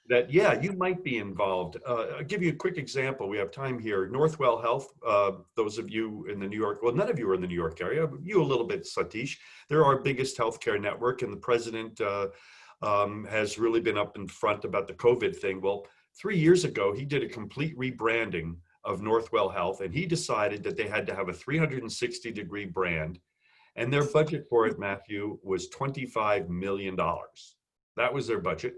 that, yeah, you might be involved? I'll give you a quick example. We have time here. Northwell Health, those of you in the New York, well, none of you are in the New York area, but you a little bit, Satish. They're our biggest healthcare network, and the president has really been up in front about the COVID thing. Well, 3 years ago, he did a complete rebranding of Northwell Health, and he decided that they had to have a 360-degree brand, and their budget for it, Matthew, was $25 million. That was their budget.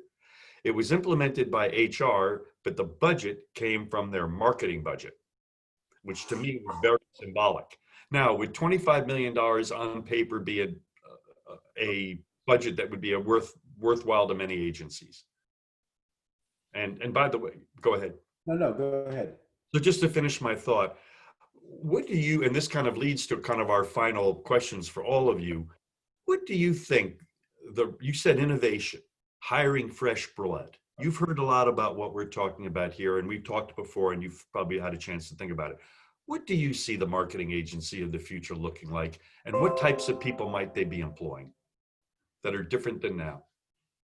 It was implemented by HR, but the budget came from their marketing budget, which to me was very symbolic. Now, would $25 million on paper be a budget that would be worthwhile to many agencies? And by the way, go ahead. No, go ahead. So just to finish my thought, what do you, and this kind of leads to kind of our final questions for all of you, what do you think, you said innovation. hiring fresh blood. You've heard a lot about what we're talking about here, and we've talked before, and you've probably had a chance to think about it. What do you see the marketing agency of the future looking like, and what types of people might they be employing that are different than now?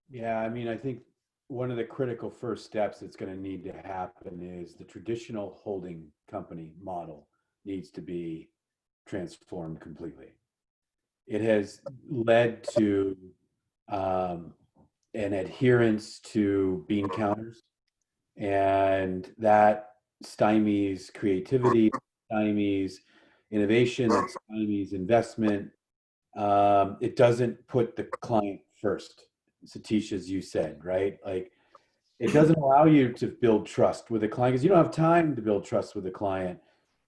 Yeah, I mean, I think one of the critical first steps that's going to need to happen is the traditional holding company model needs to be transformed completely. It has led to an adherence to bean counters, and that stymies creativity, stymies innovation, that stymies investment. It doesn't put the client first, Satish, as you said, right? Like, it doesn't allow you to build trust with a client because you don't have time to build trust with a client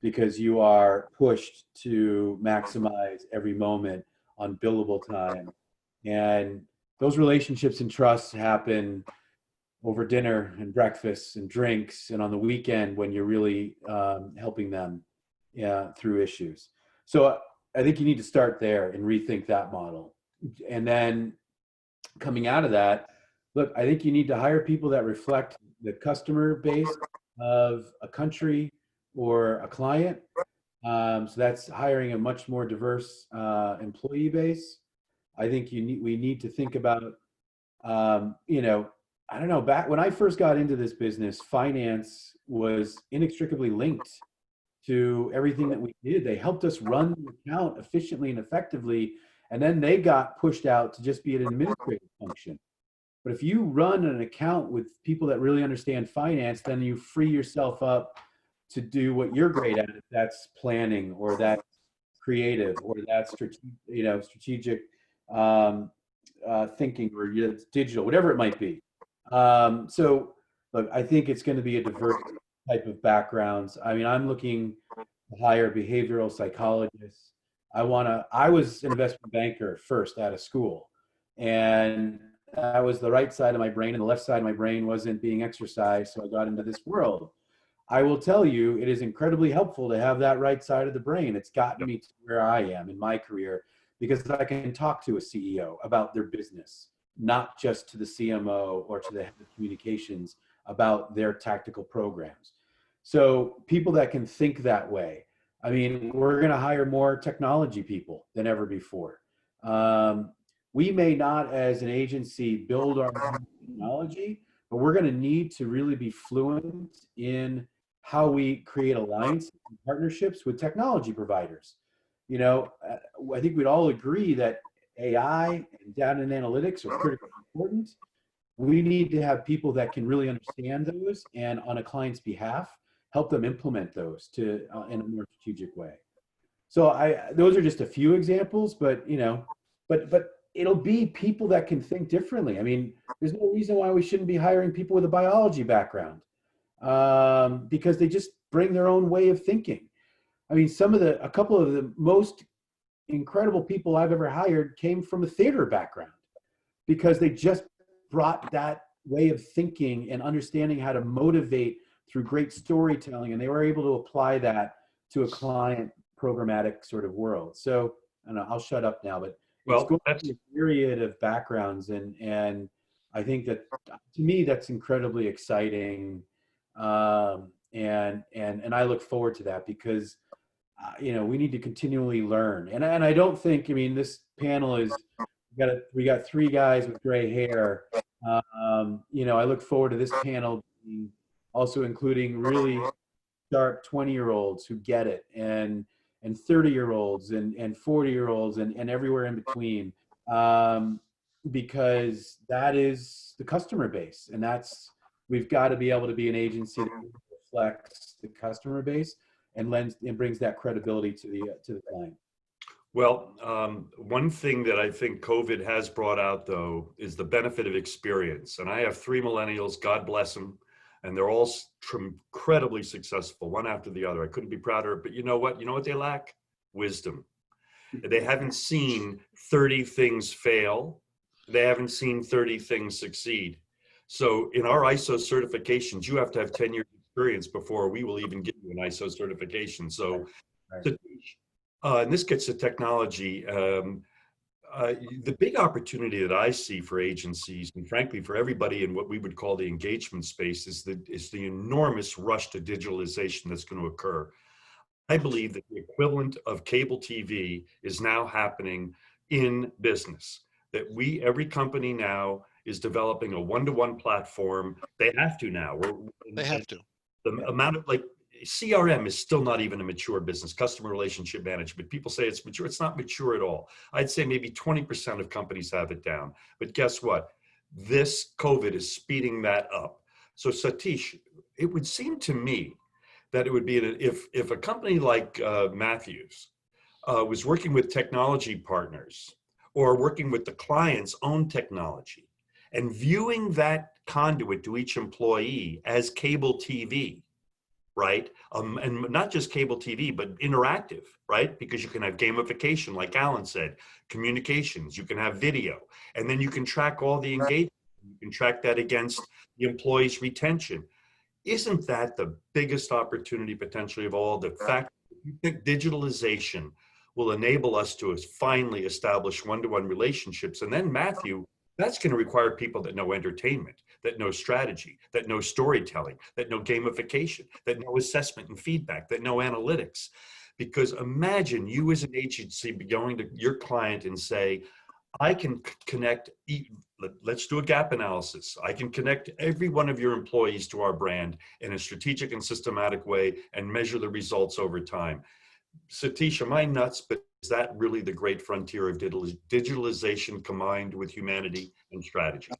because you are pushed to maximize every moment on billable time. And those relationships and trusts happen over dinner and breakfast and drinks and on the weekend when you're really helping them, yeah, through issues. So I think you need to start there and rethink that model. And then coming out of that, look, I think you need to hire people that reflect the customer base of a country or a client. So that's hiring a much more diverse employee base. I think we need to think about, you know, I don't know, back when I first got into this business, finance was inextricably linked to everything that we did. They helped us run the account efficiently and effectively, and then they got pushed out to just be an administrative function. But if you run an account with people that really understand finance, then you free yourself up to do what you're great at. If that's planning, or that's creative, or that's strategic thinking, or digital, whatever it might be. So look, I think it's going to be a diverse type of backgrounds. I mean, I'm looking to hire behavioral psychologists. I was an investment banker first out of school, and that was the right side of my brain, and the left side of my brain wasn't being exercised. So I got into this world. I will tell you, it is incredibly helpful to have that right side of the brain. It's gotten me to where I am in my career because I can talk to a CEO about their business, not just to the CMO or to the head of communications about their tactical programs. So people that can think that way. I mean, we're going to hire more technology people than ever before. We may not, as an agency, build our own technology, but we're going to need to really be fluent in how we create alliances and partnerships with technology providers. You know, I think we'd all agree that AI and data and analytics are critically important. We need to have people that can really understand those, and on a client's behalf, help them implement those in a more strategic way. So those are just a few examples, but but it'll be people that can think differently. I mean, there's no reason why we shouldn't be hiring people with a biology background, because they just bring their own way of thinking. I mean, a couple of the most incredible people I've ever hired came from a theater background because they just brought that way of thinking and understanding how to motivate through great storytelling, and they were able to apply that to a client programmatic sort of world. So I don't know, I'll shut up now, but it's going to be a myriad of backgrounds, and I think that, to me, that's incredibly exciting, and I look forward to that because we need to continually learn. And I don't think, I mean, this panel is, we got three guys with gray hair. I look forward to this panel also including really sharp 20-year-olds who get it, and 30-year-olds and 40-year-olds and everywhere in between, because that is the customer base, and we've got to be able to be an agency that reflects the customer base and brings that credibility to the client. Well, one thing that I think COVID has brought out, though, is the benefit of experience. And I have 3 millennials, God bless them, and they're all incredibly successful, one after the other. I couldn't be prouder. But you know what? You know what they lack? Wisdom. They haven't seen 30 things fail. They haven't seen 30 things succeed. So in our ISO certifications, you have to have 10 years experience before we will even give you an ISO certification. So, right. And this gets to technology. the big opportunity that I see for agencies, and frankly for everybody in what we would call the engagement space, is the enormous rush to digitalization that's going to occur. I believe that the equivalent of cable TV is now happening in business. That every company now is developing a one-to-one platform. They have to now. They have to. The amount of CRM is still not even a mature business, customer relationship management. People say it's mature. It's not mature at all. I'd say maybe 20% of companies have it down. But guess what? This COVID is speeding that up. So Satish, it would seem to me that it would be if a company like Matthews was working with technology partners or working with the client's own technology and viewing that conduit to each employee as cable TV, right? And not just cable TV, but interactive, right? Because you can have gamification, like Alan said, communications, you can have video, and then you can track all the engagement. You can track that against the employee's retention. Isn't that the biggest opportunity potentially of all? The fact that you think digitalization will enable us to finally establish one-to-one relationships. And then Matthew, that's going to require people that know entertainment, that know strategy, that know storytelling, that know gamification, that know assessment and feedback, that know analytics. Because imagine you as an agency going to your client and say, I can connect, let's do a gap analysis. I can connect every one of your employees to our brand in a strategic and systematic way and measure the results over time. Satish, am I nuts? But is that really the great frontier of digitalization combined with humanity and strategy?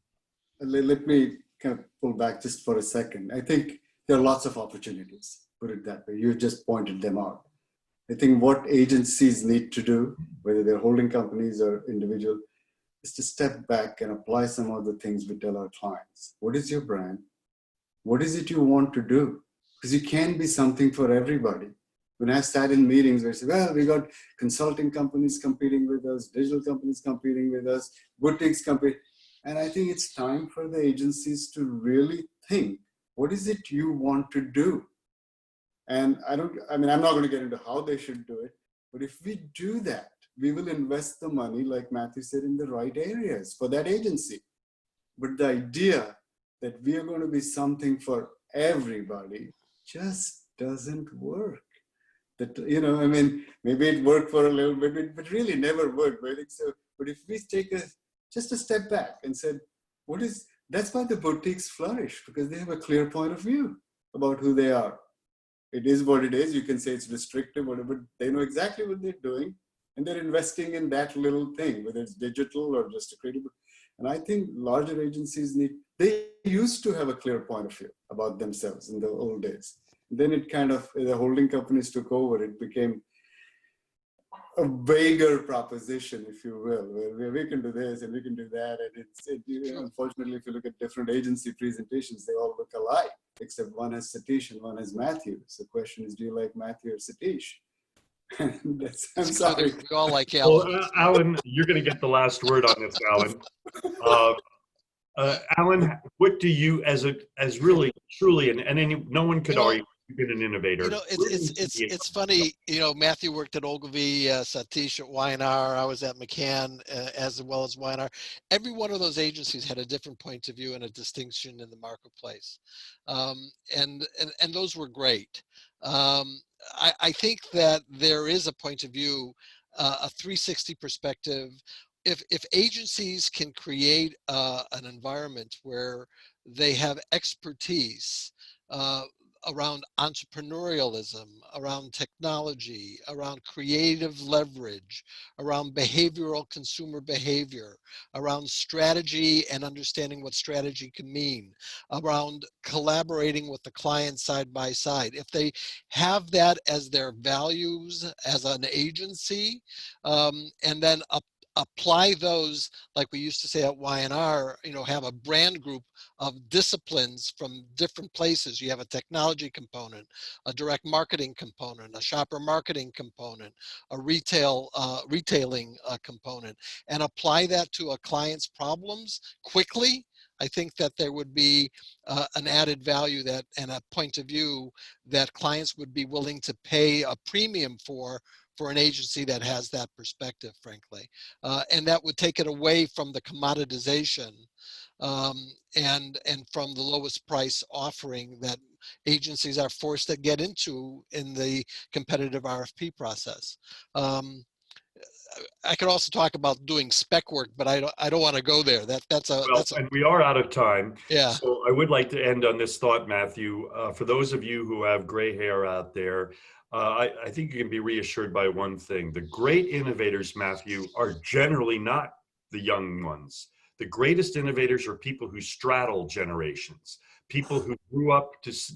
Let me kind of pull back just for a second. I think there are lots of opportunities, put it that way. You just pointed them out. I think what agencies need to do, whether they're holding companies or individual, is to step back and apply some of the things we tell our clients. What is your brand? What is it you want to do? Because you can be something for everybody. When I sat in meetings where I said, well, we got consulting companies competing with us, digital companies competing with us, boutiques competing. And I think it's time for the agencies to really think, what is it you want to do? And I'm not going to get into how they should do it, but if we do that, we will invest the money, like Matthew said, in the right areas for that agency. But the idea that we are going to be something for everybody just doesn't work. That, maybe it worked for a little bit, but really never worked. But if we take just a step back and said, that's why the boutiques flourish, because they have a clear point of view about who they are. It is what it is. You can say it's restrictive, whatever, but they know exactly what they're doing, and they're investing in that little thing, whether it's digital or just a creative. And I think larger agencies they used to have a clear point of view about themselves in the old days. Then it kind of, the holding companies took over. It became a vaguer proposition, if you will, where we can do this and we can do that. And unfortunately, if you look at different agency presentations, they all look alike, except one has Satish and one has Matthew. So the question is, do you like Matthew or Satish? I'm sorry. We all like Alan. Well, Alan, you're going to get the last word on this, Alan. Alan, what do you, as really, truly, and no one could argue, you've been an innovator. It's funny. Matthew worked at Ogilvy, Satish at Y&R. I was at McCann as well as Y&R. Every one of those agencies had a different point of view and a distinction in the marketplace, and those were great. I think that there is a point of view, a 360 perspective. If agencies can create an environment where they have expertise around entrepreneurialism, around technology, around creative leverage, around behavioral consumer behavior, around strategy and understanding what strategy can mean, around collaborating with the client side by side. If they have that as their values as an agency, and then apply those, like we used to say at Y&R, have a brand group of disciplines from different places. You have a technology component, a direct marketing component, a shopper marketing component, a retailing component, and apply that to a client's problems quickly. I think that there would be an added value and a point of view that clients would be willing to pay a premium for for an agency that has that perspective, frankly. And that would take it away from the commoditization and from the lowest price offering that agencies are forced to get into in the competitive RFP process. I could also talk about doing spec work, but I don't want to go there. And we are out of time. Yeah. So I would like to end on this thought, Matthew. For those of you who have gray hair out there, I think you can be reassured by one thing. The great innovators, Matthew, are generally not the young ones. The greatest innovators are people who straddle generations, people who grew up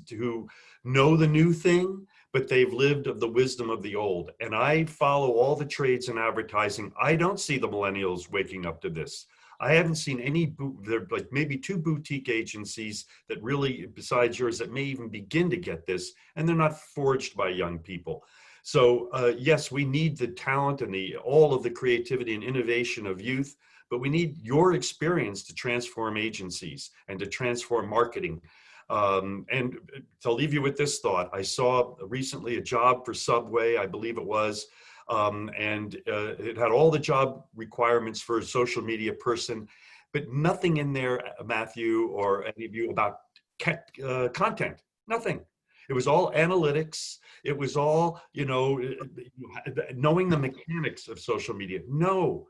who know the new thing, but they've lived of the wisdom of the old. And I follow all the trades in advertising. I don't see the millennials waking up to this. I haven't seen any, there are like maybe 2 boutique agencies that really, besides yours, that may even begin to get this, and they're not forged by young people. So yes, we need the talent and all of the creativity and innovation of youth, but we need your experience to transform agencies and to transform marketing. And to leave you with this thought, I saw recently a job for Subway, I believe it was, and it had all the job requirements for a social media person, but nothing in there, Matthew, or any of you, about content, nothing. It was all analytics. It was all, knowing the mechanics of social media. No,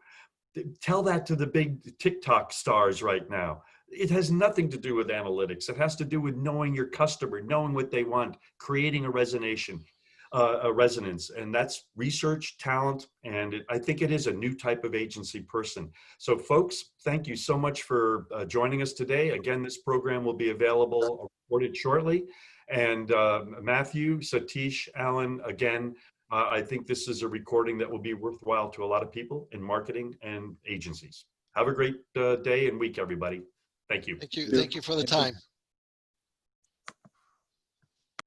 tell that to the big TikTok stars right now. It has nothing to do with analytics. It has to do with knowing your customer, knowing what they want, creating a resonance, and that's research, talent, and I think it is a new type of agency person. So folks, thank you so much for joining us today. Again, this program will be available, recorded shortly. And Matthew, Satish, Alan, again, I think this is a recording that will be worthwhile to a lot of people in marketing and agencies. Have a great day and week, everybody. Thank you. Thank you for the time.